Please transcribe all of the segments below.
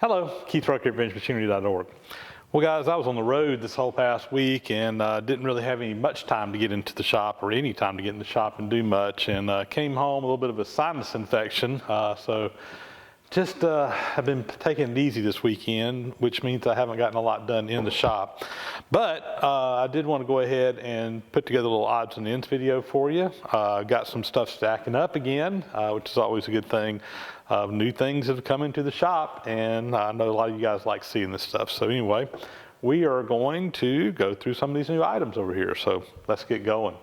Hello, Keith Rucker at VintageMachinery.org. Well guys, I was on the road this whole past week and didn't really have much time to get into the shop or any time to get in the shop and do much, and came home with a little bit of a sinus infection. So just I've been taking it easy this weekend, which means I haven't gotten a lot done in the shop. But I did want to go ahead and put together a little odds and ends video for you. Got some stuff stacking up again, which is always a good thing. New things have come into the shop, and I know a lot of you guys like seeing this stuff. So anyway, we are going to go through some of these new items over here. So let's get going.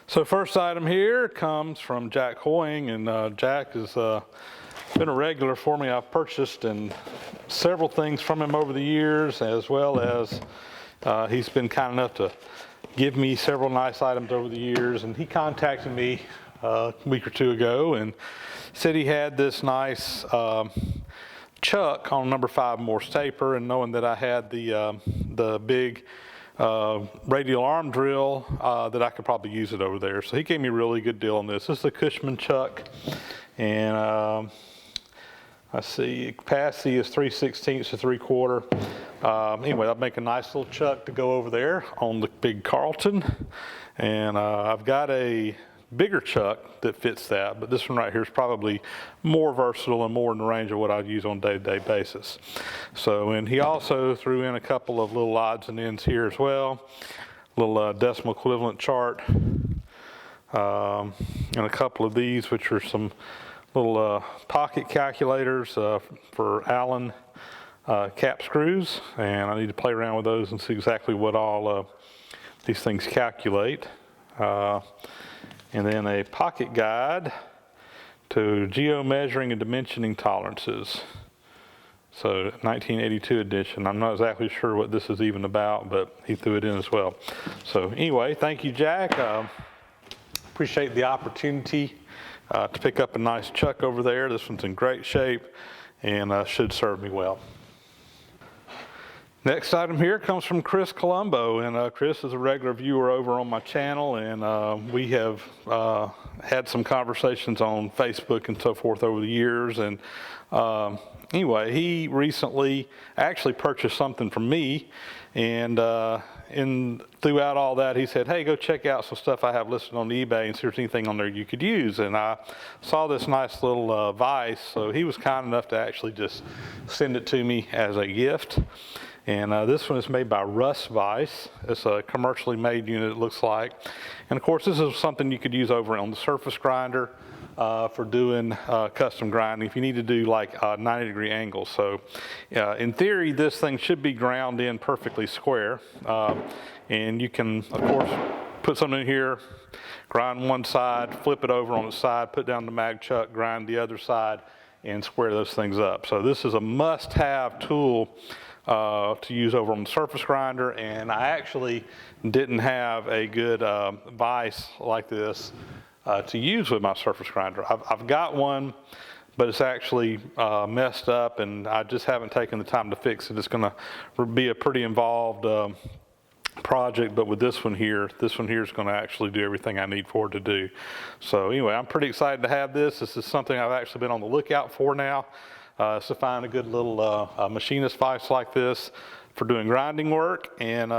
So first item here comes from Jack Hoying, and Jack has been a regular for me. I've purchased several things from him over the years, as well as he's been kind enough to give me several nice items over the years. And he contacted me a week or two ago and said he had this nice chuck on number 5 Morse taper, and knowing that I had the big radial arm drill, that I could probably use it over there. So he gave me a really good deal on this. This is the Cushman chuck, and I see capacity is 3/16 to 3/4. Anyway, I'll make a nice little chuck to go over there on the big Carlton, and I've got a bigger chuck that fits that, but this one right here is probably more versatile and more in the range of what I'd use on a day-to-day basis. So, and he also threw in a couple of little odds and ends here as well, little decimal equivalent chart, and a couple of these, which are some little pocket calculators for Allen cap screws, and I need to play around with those and see exactly what all these things calculate. And then a pocket guide to geo measuring and dimensioning tolerances. So 1982 edition. I'm not exactly sure what this is even about, but he threw it in as well. So anyway, thank you, Jack. Appreciate the opportunity to pick up a nice chuck over there. This one's in great shape and should serve me well. Next item here comes from Chris Colombo, and Chris is a regular viewer over on my channel, and we have had some conversations on Facebook and so forth over the years. And anyway, he recently actually purchased something from me, and throughout all that, he said, hey, go check out some stuff I have listed on eBay and see if there's anything on there you could use. And I saw this nice little vise, so he was kind enough to actually just send it to me as a gift. And this one is made by Russ Vise. It's a commercially made unit, it looks like. And of course, this is something you could use over on the surface grinder for doing custom grinding if you need to do like 90-degree angles. So in theory, this thing should be ground in perfectly square. And you can, of course, put something in here, grind one side, flip it over on the side, put down the mag chuck, grind the other side, and square those things up. So this is a must-have tool to use over on the surface grinder, and I actually didn't have a good vise like this to use with my surface grinder. I've got one, but it's actually messed up, and I just haven't taken the time to fix it. It's going to be a pretty involved project, but with this one here is going to actually do everything I need for it to do. So anyway, I'm pretty excited to have this. This is something I've actually been on the lookout for now. To find a good little machinist vise like this for doing grinding work. And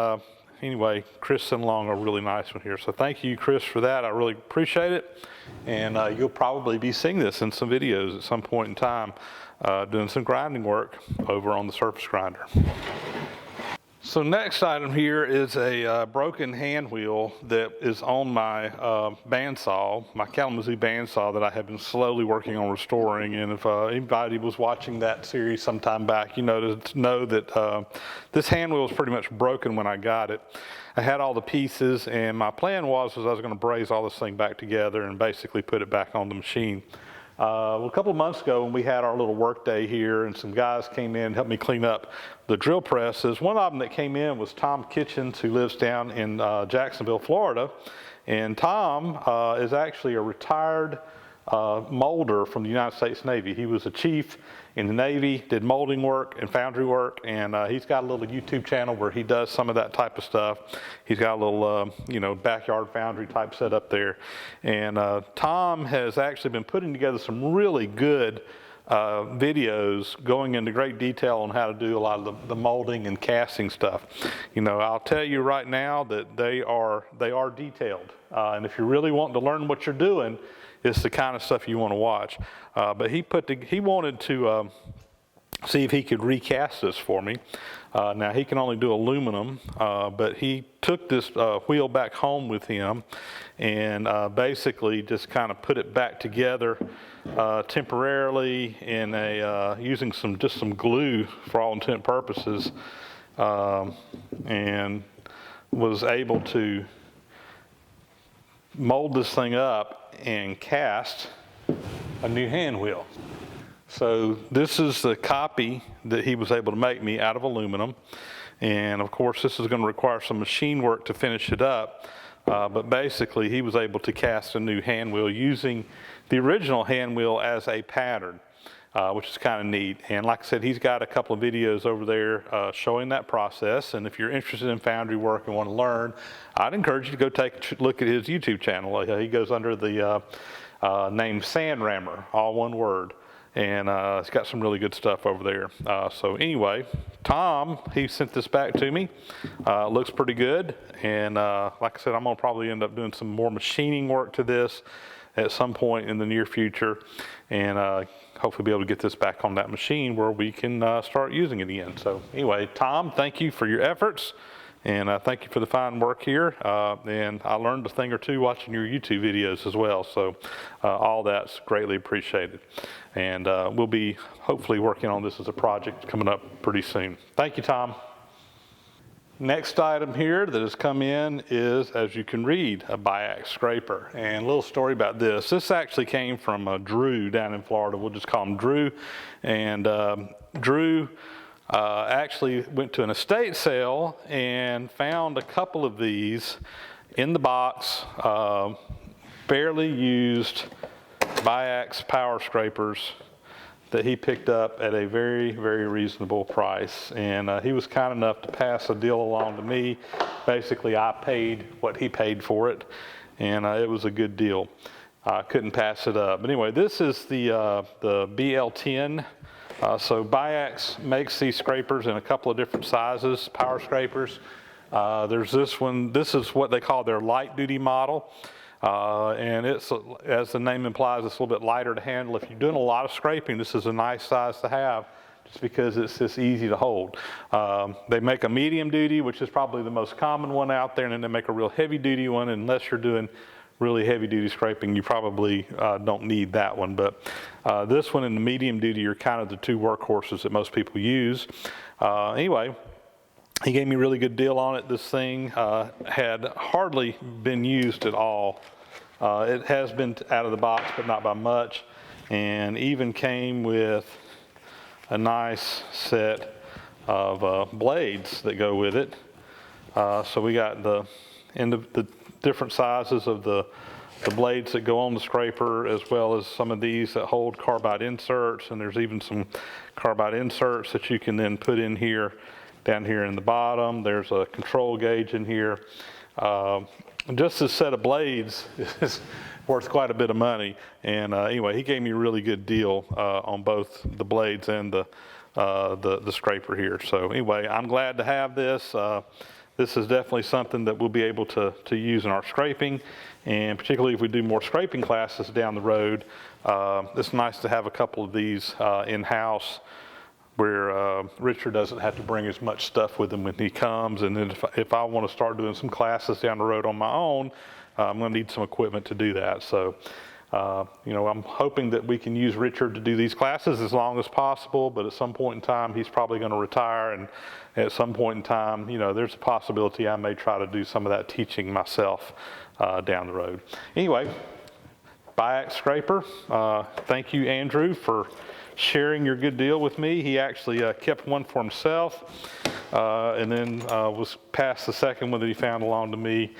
anyway, Chris sent along a really nice one here. So thank you, Chris, for that. I really appreciate it. And you'll probably be seeing this in some videos at some point in time, doing some grinding work over on the surface grinder. So next item here is a broken hand wheel that is on my bandsaw, my Kalamazoo bandsaw that I have been slowly working on restoring. And if anybody was watching that series sometime back, you know that this hand wheel was pretty much broken when I got it. I had all the pieces, and my plan was I was going to braze all this thing back together and basically put it back on the machine. Well, a couple of months ago when we had our little work day here and some guys came in and helped me clean up the drill presses, one of them that came in was Tom Kitchens, who lives down in Jacksonville, Florida. And Tom is actually a retired molder from the United States Navy. He was a chief in the Navy, did molding work and foundry work, and he's got a little YouTube channel where he does some of that type of stuff. He's got a little, backyard foundry type setup there. And Tom has actually been putting together some really good videos going into great detail on how to do a lot of the molding and casting stuff. You know, I'll tell you right now that they are detailed. And if you're really wanting to learn what you're doing, it's the kind of stuff you want to watch. But he wanted to see if he could recast this for me. Now he can only do aluminum, but he took this wheel back home with him and basically just kind of put it back together temporarily in using just some glue for all intent and purposes, and was able to mold this thing up and cast a new hand wheel. So this is the copy that he was able to make me out of aluminum. And of course, this is going to require some machine work to finish it up. But basically, he was able to cast a new hand wheel using the original hand wheel as a pattern, which is kind of neat. And like I said, he's got a couple of videos over there showing that process. And if you're interested in foundry work and want to learn, I'd encourage you to go take a look at his YouTube channel. He goes under the name Sandrammer, all one word. And it's got some really good stuff over there. So anyway, Tom, he sent this back to me. Looks pretty good. And like I said, I'm going to probably end up doing some more machining work to this at some point in the near future. And hopefully be able to get this back on that machine where we can start using it again. So anyway, Tom, thank you for your efforts. And thank you for the fine work here. And I learned a thing or two watching your YouTube videos as well. So all that's greatly appreciated. And we'll be hopefully working on this as a project coming up pretty soon. Thank you, Tom. Next item here that has come in is, as you can read, a biax scraper. And a little story about this. This actually came from Drew down in Florida. We'll just call him Drew. And Drew actually went to an estate sale and found a couple of these in the box, barely used biax power scrapers that he picked up at a very, very reasonable price. And he was kind enough to pass a deal along to me. Basically, I paid what he paid for it, and it was a good deal. I couldn't pass it up. But anyway, this is the BL10. So Biax makes these scrapers in a couple of different sizes, power scrapers. There's this one. This is what they call their light duty model. And it's, as the name implies, it's a little bit lighter to handle. If you're doing a lot of scraping, this is a nice size to have just because it's just easy to hold. They make a medium duty, which is probably the most common one out there, and then they make a real heavy duty one. Unless you're doing really heavy duty scraping, you probably don't need that one. But this one and the medium duty are kind of the two workhorses that most people use. Anyway, he gave me a really good deal on it. This thing had hardly been used at all. It has been out of the box, but not by much, and even came with a nice set of blades that go with it. So we got the different sizes of the blades that go on the scraper, as well as some of these that hold carbide inserts, and there's even some carbide inserts that you can then put in here, down here in the bottom. There's a control gauge in here. Just this set of blades is worth quite a bit of money. And anyway, he gave me a really good deal on both the blades and the scraper here. So anyway, I'm glad to have this. This is definitely something that we'll be able to use in our scraping, and particularly if we do more scraping classes down the road, it's nice to have a couple of these in-house where Richard doesn't have to bring as much stuff with him when he comes. And then if I want to start doing some classes down the road on my own, I'm going to need some equipment to do that. So, you know, I'm hoping that we can use Richard to do these classes as long as possible, but at some point in time, he's probably going to retire, and at some point in time, you know, there's a possibility I may try to do some of that teaching myself down the road. Anyway, biax scraper. Thank you, Andrew, for sharing your good deal with me. He actually kept one for himself, and then was passed the second one that he found along to me.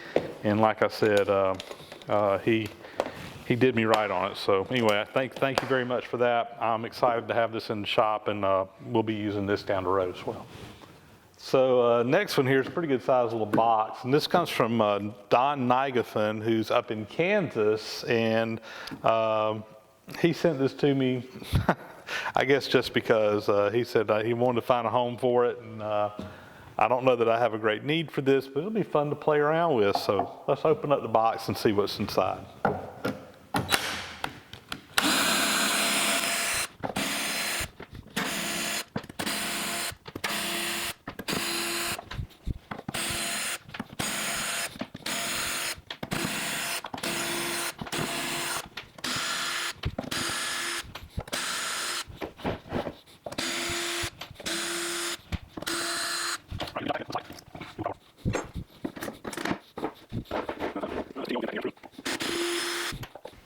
And like I said, he did me right on it. So anyway, thank you very much for that. I'm excited to have this in the shop, and we'll be using this down the road as well. So next one here is a pretty good sized little box, and this comes from Don Nigathan, who's up in Kansas, and he sent this to me I guess just because he said he wanted to find a home for it, and I don't know that I have a great need for this, but it'll be fun to play around with. So let's open up the box and see what's inside.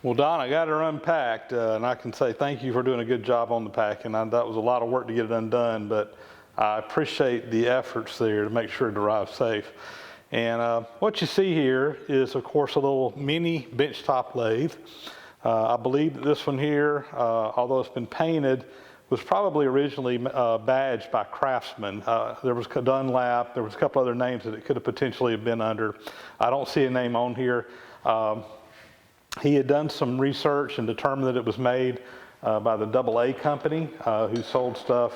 Well, Don, I got her unpacked, and I can say thank you for doing a good job on the packing. That was a lot of work to get it undone, but I appreciate the efforts there to make sure it arrives safe. And what you see here is, of course, a little mini benchtop lathe. I believe that this one here, although it's been painted, was probably originally badged by Craftsman. There was Dunlap, there was a couple other names that it could have potentially have been under. I don't see a name on here. He had done some research and determined that it was made by the AA company, who sold stuff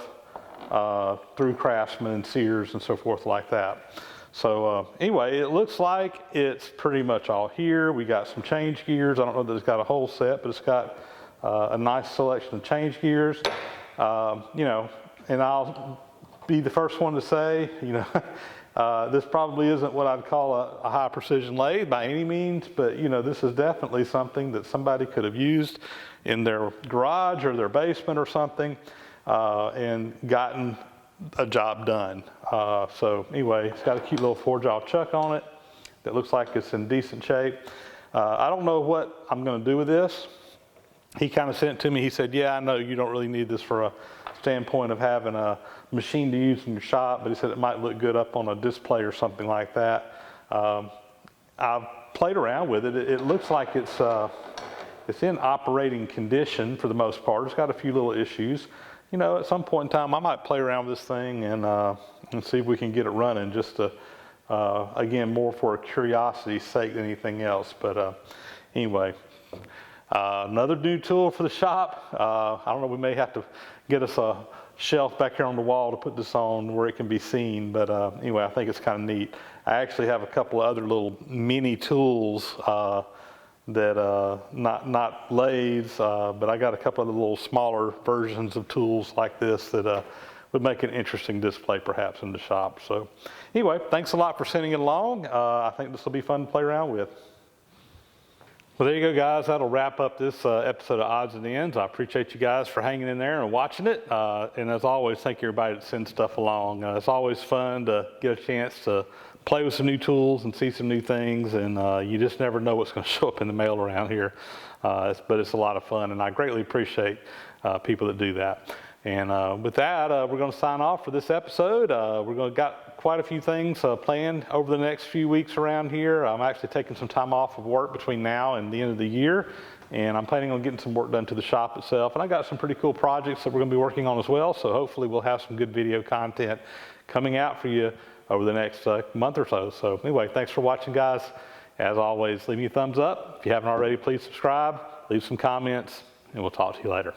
through Craftsman and Sears and so forth like that. So anyway, it looks like it's pretty much all here. We got some change gears. I don't know that it's got a whole set, but it's got a nice selection of change gears. You know, and I'll be the first one to say, you know, this probably isn't what I'd call a high precision lathe by any means, but you know, this is definitely something that somebody could have used in their garage or their basement or something, and gotten a job done. So anyway, it's got a cute little 4-jaw chuck on it that looks like it's in decent shape. I don't know what I'm going to do with this. He kind of sent it to me. He said, yeah, I know you don't really need this for a standpoint of having a machine to use in your shop, but he said it might look good up on a display or something like that. I've played around with it. It looks like it's in operating condition for the most part. It's got a few little issues. You know, at some point in time, I might play around with this thing and see if we can get it running, just to, again, more for a curiosity's sake than anything else. But anyway, another new tool for the shop. I don't know, we may have to get us a shelf back here on the wall to put this on where it can be seen. But anyway, I think it's kind of neat. I actually have a couple of other little mini tools that not lathes, but I got a couple of the little smaller versions of tools like this that would make an interesting display perhaps in the shop. So anyway, thanks a lot for sending it along. I think this will be fun to play around with. Well, there you go, guys. That'll wrap up this episode of Odds and Ends. I appreciate you guys for hanging in there and watching it. And as always, thank you everybody that sends stuff along. It's always fun to get a chance to play with some new tools and see some new things. And you just never know what's going to show up in the mail around here. But it's a lot of fun, and I greatly appreciate people that do that. And with that, we're going to sign off for this episode. We're going to got quite a few things planned over the next few weeks around here. I'm actually taking some time off of work between now and the end of the year, and I'm planning on getting some work done to the shop itself. And I got some pretty cool projects that we're going to be working on as well, so hopefully we'll have some good video content coming out for you over the next month or so. So anyway, thanks for watching, guys. As always, leave me a thumbs up. If you haven't already, please subscribe, leave some comments, and we'll talk to you later.